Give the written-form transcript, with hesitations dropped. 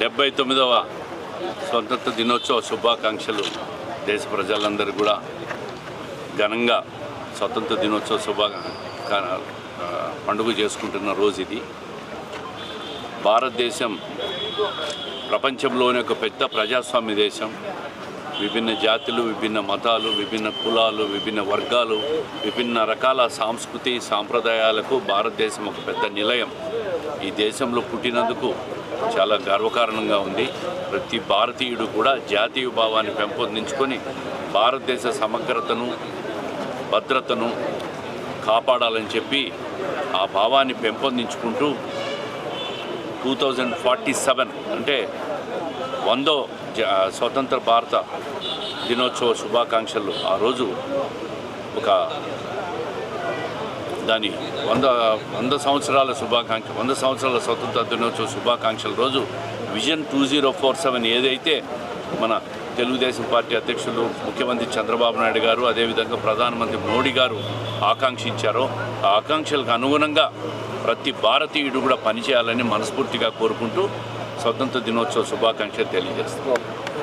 79వ స్వతంత్ర దినోత్సవ శుభాకాంక్షలు దేశ ప్రజలందరూ కూడా ఘనంగా స్వతంత్ర దినోత్సవ పండుగ చేసుకుంటున్న రోజు ఇది. భారతదేశం ప్రపంచంలోనే ఒక పెద్ద ప్రజాస్వామ్య దేశం. విభిన్న జాతులు, విభిన్న మతాలు, విభిన్న కులాలు, విభిన్న వర్గాలు, విభిన్న రకాల సంస్కృతి సాంప్రదాయాలకు భారతదేశం ఒక పెద్ద నిలయం. ఈ దేశంలో పుట్టినందుకు చాలా గర్వకారణంగా ఉంది. ప్రతి భారతీయుడు కూడా జాతీయ భావాన్ని పెంపొందించుకొని భారతదేశ సమగ్రతను, భద్రతను కాపాడాలని చెప్పి ఆ భావాన్ని పెంపొందించుకుంటూ 2047 అంటే 100వ స్వతంత్ర భారత దినోత్సవ శుభాకాంక్షలు ఆ రోజు ఒక దాని 100 సంవత్సరాల శుభాకాంక్ష 100 సంవత్సరాల స్వతంత్ర దినోత్సవ శుభాకాంక్షల రోజు విజన్ 2047 ఏదైతే మన తెలుగుదేశం పార్టీ అధ్యక్షులు ముఖ్యమంత్రి చంద్రబాబు నాయుడు గారు, అదేవిధంగా ప్రధానమంత్రి మోడీ గారు ఆకాంక్షించారో ఆ ఆకాంక్షలకు అనుగుణంగా ప్రతి భారతీయుడు కూడా పనిచేయాలని మనస్ఫూర్తిగా కోరుకుంటూ స్వతంత్ర దినోత్సవ శుభాకాంక్షలు తెలియజేస్తాం.